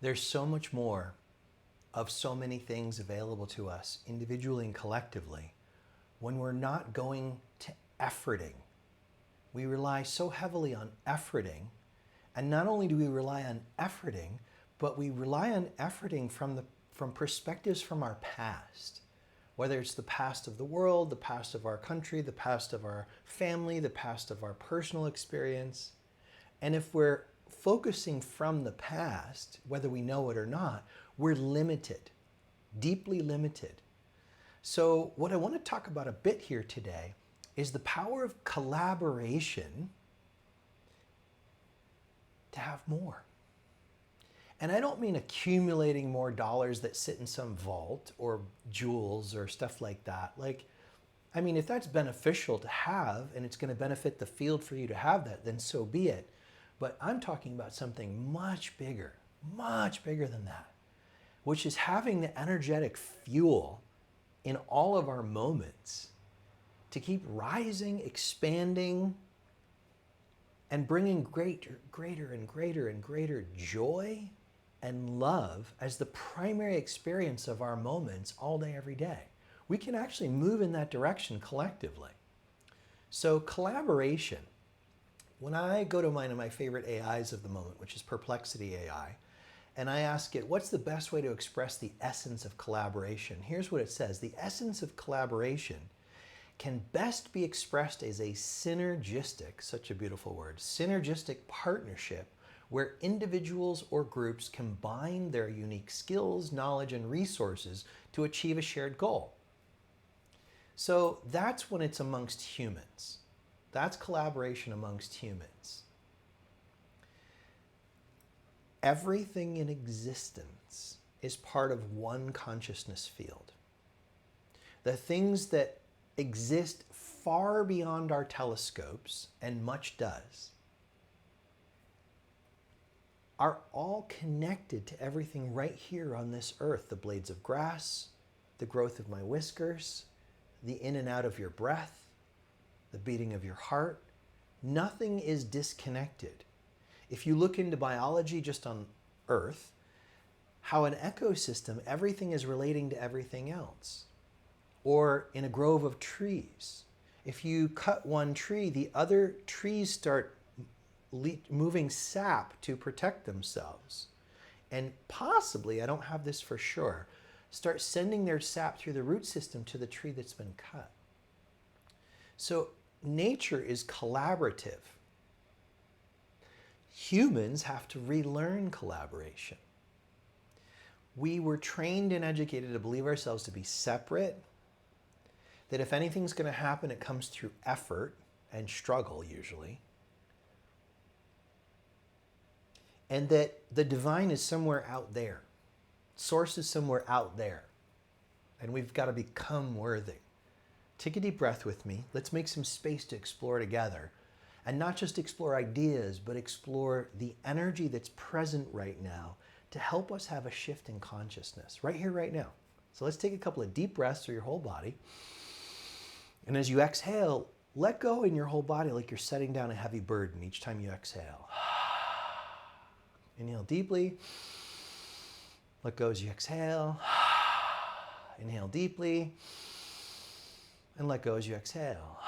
There's so much more of so many things available to us individually and collectively when we're not going to efforting. We rely so heavily on efforting, and not only do we rely on efforting, but we rely on efforting from perspectives from our past. Whether it's the past of the world, the past of our country, the past of our family, the past of our personal experience. And if we're focusing from the past, whether we know it or not, we're limited, deeply limited. So what I want to talk about a bit here today is the power of collaboration to have more. And I don't mean accumulating more dollars that sit in some vault or jewels or stuff like that. If that's beneficial to have and it's going to benefit the field for you to have that, then so be it. But I'm talking about something much bigger than that, which is having the energetic fuel in all of our moments to keep rising, expanding, and bringing greater and greater joy and love as the primary experience of our moments all day, every day. We can actually move in that direction collectively. So collaboration. When I go to one of my favorite AIs of the moment, which is Perplexity AI, and I ask it, what's the best way to express the essence of collaboration? Here's what it says. The essence of collaboration can best be expressed as a synergistic, such a beautiful word, synergistic partnership where individuals or groups combine their unique skills, knowledge, and resources to achieve a shared goal. So that's when it's amongst humans. That's collaboration amongst humans. Everything in existence is part of one consciousness field. The things that exist far beyond our telescopes, and much does, are all connected to everything right here on this earth. The blades of grass, the growth of my whiskers, the in and out of your breath, the beating of your heart. Nothing is disconnected. If you look into biology just on Earth, how an ecosystem, everything is relating to everything else. Or in a grove of trees, if you cut one tree, the other trees start moving sap to protect themselves. And possibly, I don't have this for sure, start sending their sap through the root system to the tree that's been cut. So nature is collaborative. Humans have to relearn collaboration. We were trained and educated to believe ourselves to be separate, that if anything's going to happen, it comes through effort and struggle usually, and that the divine is somewhere out there. Source is somewhere out there, and we've got to become worthy. Take a deep breath with me. Let's make some space to explore together. And not just explore ideas, but explore the energy that's present right now to help us have a shift in consciousness, right here, right now. So let's take a couple of deep breaths through your whole body. And as you exhale, let go in your whole body like you're setting down a heavy burden each time you exhale. Inhale deeply. Let go as you exhale. Inhale deeply. And let go as you exhale.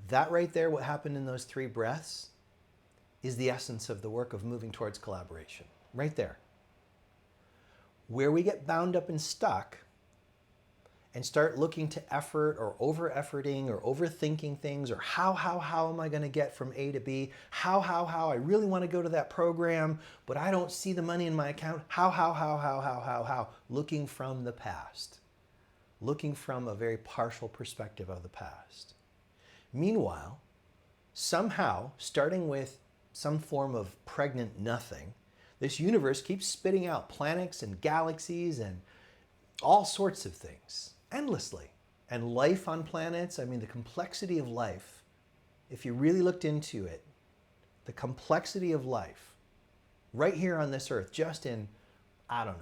That right there, what happened in those 3 breaths, is the essence of the work of moving towards collaboration. Right there. Where we get bound up and stuck and start looking to effort or over-efforting or overthinking things, or how am I going to get from A to B? How, I really want to go to that program, but I don't see the money in my account. How? Looking from the past. Looking from a very partial perspective of the past. Meanwhile, somehow, starting with some form of pregnant nothing, this universe keeps spitting out planets and galaxies and all sorts of things, endlessly. And life on planets, the complexity of life, if you really looked into it, the complexity of life, right here on this earth, just in, a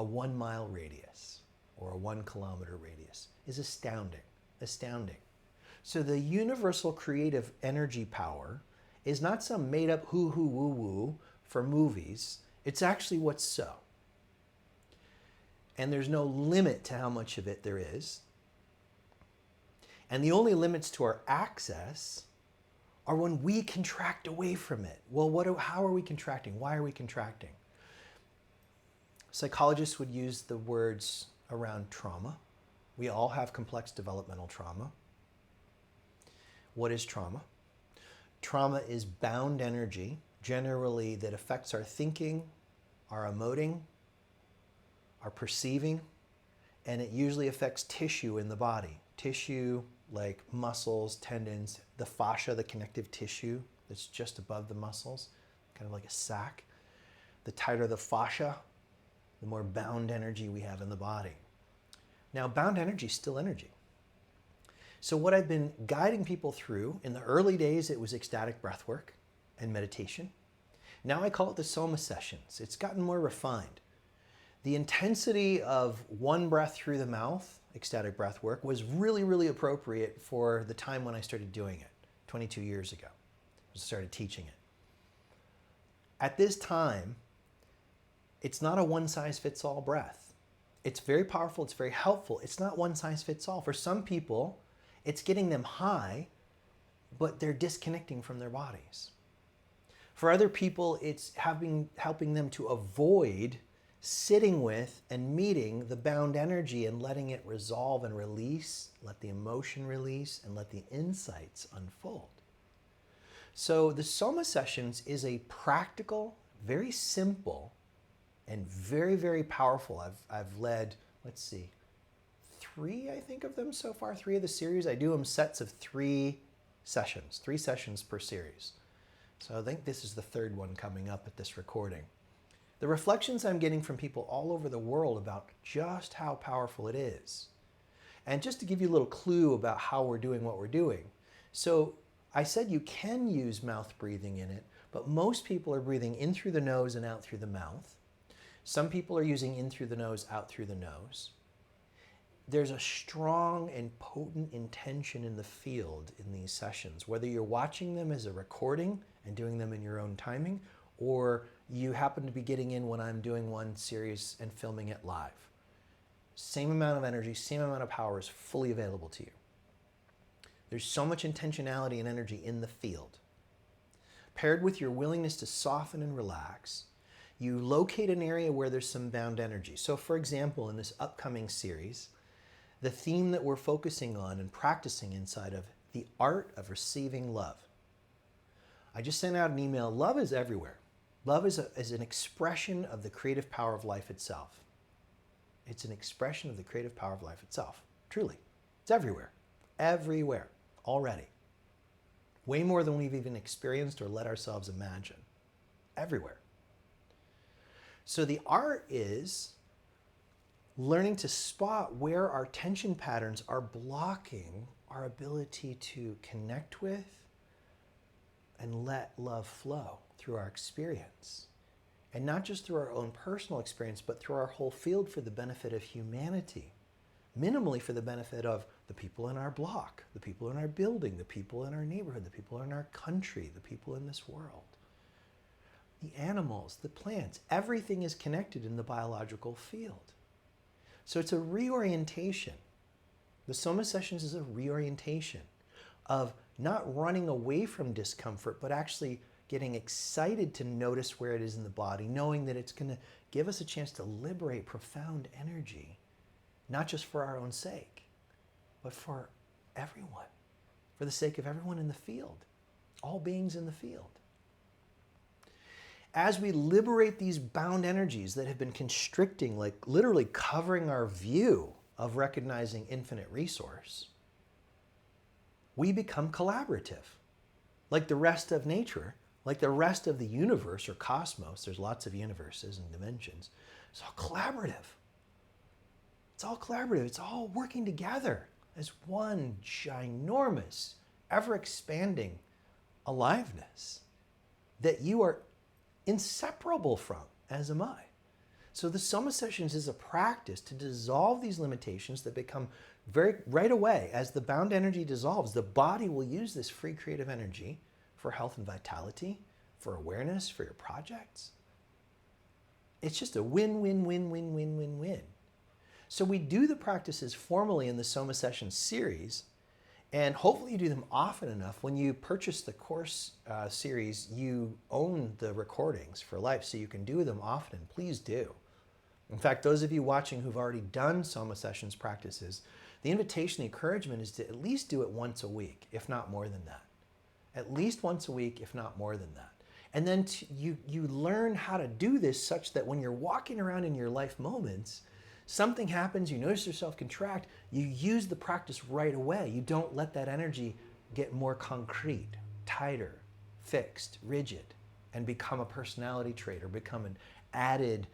1 mile radius or a 1 kilometer radius, is astounding. So the universal creative energy power is not some made up hoo hoo woo woo for movies. It's actually what's so. And there's no limit to how much of it there is. And the only limits to our access are when we contract away from it. Well, how are we contracting? Why are we contracting? Psychologists would use the words around trauma. We all have complex developmental trauma. What is trauma? Trauma is bound energy, generally that affects our thinking, our emoting, our perceiving, and it usually affects tissue in the body. Tissue like muscles, tendons, the fascia, the connective tissue that's just above the muscles, kind of like a sac. The tighter the fascia, the more bound energy we have in the body. Now, bound energy is still energy. So what I've been guiding people through, in the early days, it was ecstatic breath work and meditation. Now I call it the Soma sessions. It's gotten more refined. The intensity of one breath through the mouth, ecstatic breath work, was really, really appropriate for the time when I started doing it, 22 years ago. I started teaching it. At this time, it's not a one-size-fits-all breath. It's very powerful, it's very helpful. It's not one-size-fits-all. For some people, it's getting them high, but they're disconnecting from their bodies. For other people, it's helping them to avoid sitting with and meeting the bound energy and letting it resolve and release, let the emotion release, and let the insights unfold. So the Soma sessions is a practical, very simple, and very, very powerful. I've led, let's see, 3, I think, of them so far, 3 of the series. I do them sets of 3 sessions per series. So I think this is the 3rd one coming up at this recording. The reflections I'm getting from people all over the world about just how powerful it is. And just to give you a little clue about how we're doing what we're doing. So I said you can use mouth breathing in it, but most people are breathing in through the nose and out through the mouth. Some people are using in through the nose, out through the nose. There's a strong and potent intention in the field in these sessions, whether you're watching them as a recording and doing them in your own timing, or you happen to be getting in when I'm doing one series and filming it live. Same amount of energy, same amount of power is fully available to you. There's so much intentionality and energy in the field. Paired with your willingness to soften and relax, you locate an area where there's some bound energy. So for example, in this upcoming series, the theme that we're focusing on and practicing inside of the art of receiving love. I just sent out an email. Love is everywhere. Love is an expression of the creative power of life itself. It's an expression of the creative power of life itself. Truly. It's everywhere. Everywhere. Already. Way more than we've even experienced or let ourselves imagine. Everywhere. So the art is learning to spot where our tension patterns are blocking our ability to connect with and let love flow through our experience. And not just through our own personal experience, but through our whole field for the benefit of humanity. Minimally for the benefit of the people in our block, the people in our building, the people in our neighborhood, the people in our country, the people in this world. The animals, the plants, everything is connected in the biological field. So it's a reorientation. The Soma sessions is a reorientation of not running away from discomfort, but actually getting excited to notice where it is in the body, knowing that it's going to give us a chance to liberate profound energy, not just for our own sake, but for everyone, for the sake of everyone in the field, all beings in the field. As we liberate these bound energies that have been constricting, like literally covering our view of recognizing infinite resource, we become collaborative. Like the rest of nature, like the rest of the universe or cosmos, there's lots of universes and dimensions. It's all collaborative. It's all collaborative. It's all working together as one ginormous, ever-expanding aliveness that you are inseparable from, as am I. So the Soma sessions is a practice to dissolve these limitations that become right away, as the bound energy dissolves, the body will use this free creative energy for health and vitality, for awareness, for your projects. It's just a win, win, win, win, win, win, win. So we do the practices formally in the Soma Sessions series, and hopefully you do them often enough. When you purchase the course series, you own the recordings for life, so you can do them often. Please do. In fact, those of you watching who've already done Soma Sessions practices, the invitation, the encouragement is to at least do it once a week, if not more than that. At least once a week, if not more than that. And then you learn how to do this such that when you're walking around in your life moments, something happens, you notice yourself contract, you use the practice right away. You don't let that energy get more concrete, tighter, fixed, rigid, and become a personality trait or become an added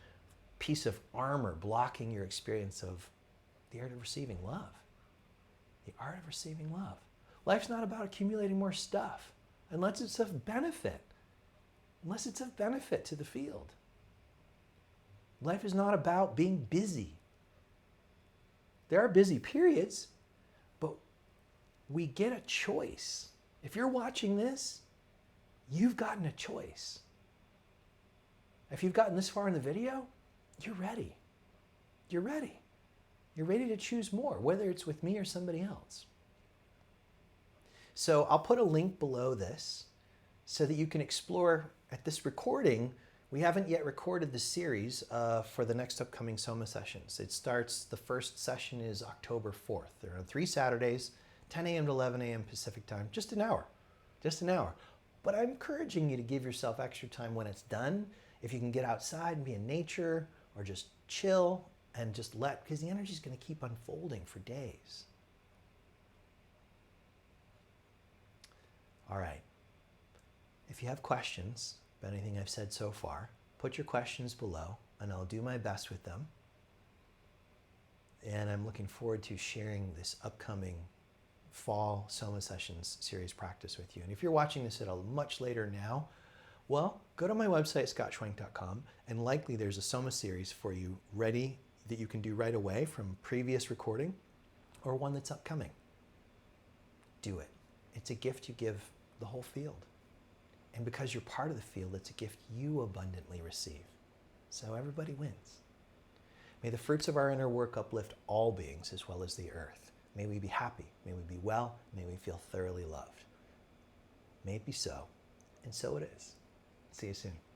piece of armor blocking your experience of the art of receiving love. The art of receiving love. Life's not about accumulating more stuff unless it's of benefit. Unless it's of benefit to the field. Life is not about being busy. There are busy periods, but we get a choice. If you're watching this, you've gotten a choice. If you've gotten this far in the video, you're ready. You're ready. You're ready to choose more, whether it's with me or somebody else. So I'll put a link below this so that you can explore. At this recording, we haven't yet recorded the series for the next upcoming Soma Sessions. It starts, the first session is October 4th. There are 3 Saturdays, 10 a.m. to 11 a.m. Pacific time, just an hour. But I'm encouraging you to give yourself extra time when it's done. If you can get outside and be in nature or just chill and just because the energy is going to keep unfolding for days. All right. If you have questions about anything I've said so far, put your questions below and I'll do my best with them. And I'm looking forward to sharing this upcoming fall Soma Sessions series practice with you. And if you're watching this at a much later now, well, go to my website, scottschwenk.com, and likely there's a Soma series for you ready that you can do right away from previous recording or one that's upcoming. Do it. It's a gift you give the whole field. And because you're part of the field, it's a gift you abundantly receive. So everybody wins. May the fruits of our inner work uplift all beings as well as the earth. May we be happy. May we be well. May we feel thoroughly loved. May it be so. And so it is. See you soon.